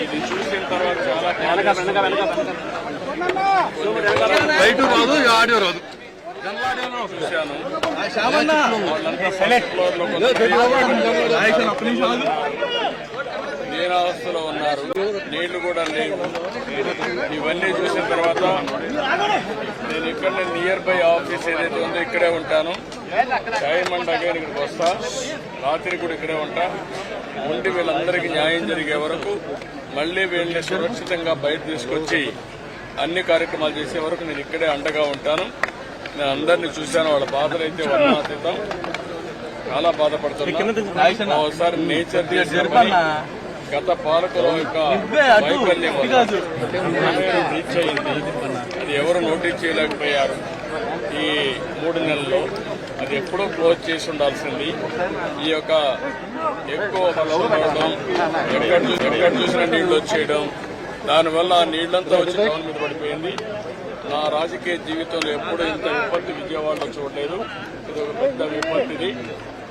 ఇది చూసిన తర్వాత చాలా లైట్ రాదు, ఆడియో రాదు. చూశాను. నీరావస్థలో ఉన్నారు, నీళ్లు కూడా లేవు. ఇవన్నీ చూసిన తర్వాత నేను ఇక్కడ నియర్ బై ఆఫీస్ ఏదైతే ఉందో ఇక్కడే ఉంటాను. డైమండ్ అగైన్ ఇక్కడికి వస్తా, రాత్రి కూడా ఇక్కడే ఉంటా. ఉండి వీళ్ళందరికీ న్యాయం జరిగే వరకు, మళ్లీ వీళ్ళని సురక్షితంగా బయట తీసుకొచ్చి అన్ని కార్యక్రమాలు చేసే వరకు నేను ఇక్కడే అండగా ఉంటాను. నేను అందరినీ చూశాను, వాళ్ళ బాధలు అయితే వర్ణాతీతం. చాలా బాధపడుతున్నా. ఒకసారి నేచర్ గత పాలకుల యొక్క వైఫల్యం రీచ్ అయింది. అది ఎవరు నోటీస్ చేయలేకపోయారు ఈ 3 నెలల్లో. అది ఎప్పుడో క్లోజ్ చేసి ఉండాల్సింది. ఈ యొక్క ఎక్కువ వర్షం పడడం, ఎక్కడ చూసినా నీళ్లు వచ్చేయడం, దానివల్ల ఆ నీళ్లంతా వచ్చి టౌన్ మీద పడిపోయింది. నా రాజకీయ జీవితంలో ఎప్పుడూ ఇంత విపత్తు విజయవాడలో చూడలేదు. ఇది ఒక పెద్ద విపత్తిది.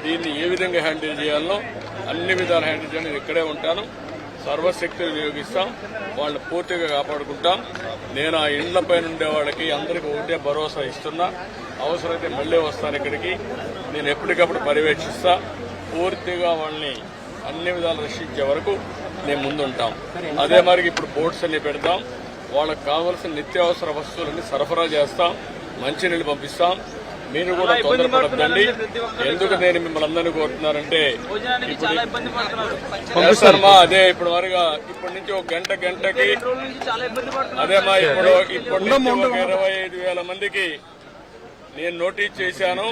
దీన్ని ఏ విధంగా హ్యాండిల్ చేయాలో అన్ని విధాలు హ్యాండిల్ చేయాలి. నేను ఇక్కడే ఉంటాను, సర్వశక్తులు వినియోగిస్తాం, వాళ్ళని పూర్తిగా కాపాడుకుంటాం. నేను ఆ ఇండ్లపైన ఉండే వాళ్ళకి అందరికీ ఒకటే భరోసా ఇస్తున్నా. అవసరమైతే మళ్లీ వస్తాను ఇక్కడికి. నేను ఎప్పటికప్పుడు పర్యవేక్షిస్తా. పూర్తిగా వాళ్ళని అన్ని విధాలు రక్షించే వరకు నేను ముందుంటాం. అదే మరి ఇప్పుడు బోట్స్ అన్ని పెడతాం. వాళ్ళకు కావాల్సిన నిత్యావసర వస్తువులన్నీ సరఫరా చేస్తాం, మంచినీళ్ళు పంపిస్తాం. మీరు కూడా తొందరపడద్దండి. ఎందుకు నేను మిమ్మల్ని అందరినీ కోరుతున్నారంటే, అదే ఇప్పుడు వరకు ఇప్పటి నుంచి ఒక గంటకి అదేమా ఇప్పటి నుంచి 25,000 మందికి నేను నోటీస్ చేశాను.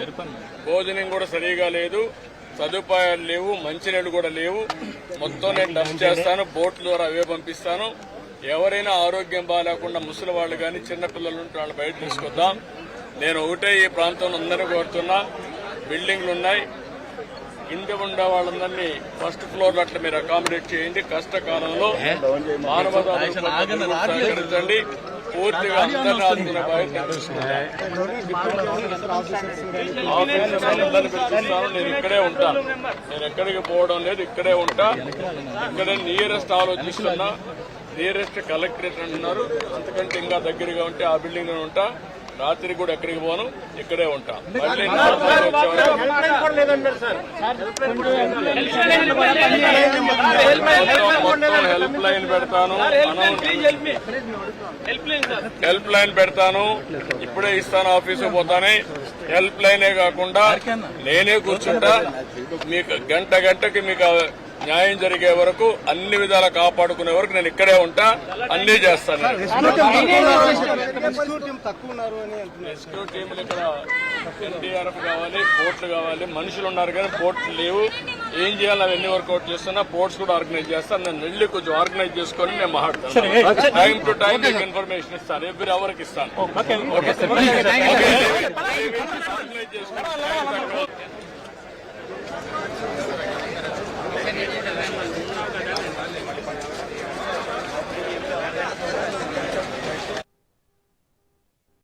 భోజనం కూడా సరిగా లేదు, సదుపాయాలు లేవు, మంచినీళ్ళు కూడా లేవు. మొత్తం నేను డస్ట్ చేస్తాను, బోట్ల ద్వారా అవే పంపిస్తాను. ఎవరైనా ఆరోగ్యం బాగాలేకుండా ముసలి వాళ్ళు కానీ చిన్నపిల్లలు ఉంటే వాళ్ళు బయట తీసుకొద్దాం. నేను ఒకటే ఈ ప్రాంతంలో అందరూ కోరుతున్నా, బిల్డింగ్లు ఉన్నాయి, ఇంటి ఉండే వాళ్ళందరినీ ఫస్ట్ ఫ్లోర్ అట్లా మీరు అకామిడేట్ చేయండి. కష్టకాలంలో మానవతాండి, పూర్తిగా అందరినీ ఆదుకునే బాధ్యత నేను ఇక్కడే ఉంటాను. నేను ఎక్కడికి పోవడం లేదు, ఇక్కడే ఉంటా. ఇక్కడే నియరెస్ట్ ఆలోచిస్తున్నా. నియరెస్ట్ కలెక్టరేట్ అంటున్నారు, అంతకంటే ఇంకా దగ్గరగా ఉంటే ఆ బిల్డింగ్ లో ఉంటా. రాత్రి కూడా ఎక్కడికి పోను, ఇక్కడే ఉంటా. మళ్ళీ హెల్ప్ లైన్ పెడతాను, హెల్ప్ లైన్ పెడతాను. ఇప్పుడే ఇస్తాను, ఆఫీసు పోతానే. హెల్ప్ లైనే కాకుండా నేనే కూర్చుంటా. మీకు గంటకి మీకు న్యాయం జరిగే వరకు, అన్ని విధాలా కాపాడుకునే వరకు నేను ఇక్కడే ఉంటా, అన్నీ చేస్తాను. రెస్క్యూ టీంలు ఇక్కడ ఎన్డీఆర్ఎఫ్ కావాలి, బోట్లు కావాలి. మనుషులు ఉన్నారు కానీ బోట్లు లేవు. ఏం చేయాలి అవన్నీ వర్కౌట్ చేస్తున్నా. బోట్స్ కూడా ఆర్గనైజ్ చేస్తాను. నేను వెళ్ళి కొంచెం ఆర్గనైజ్ చేసుకొని నేను మాట్లాడతాను. టైం టు టైం మీకు ఇన్ఫర్మేషన్ ఇస్తాను, ఎవ్రీ అవర్కి ఇస్తాను. ఆర్గనైజ్ చేసుకుని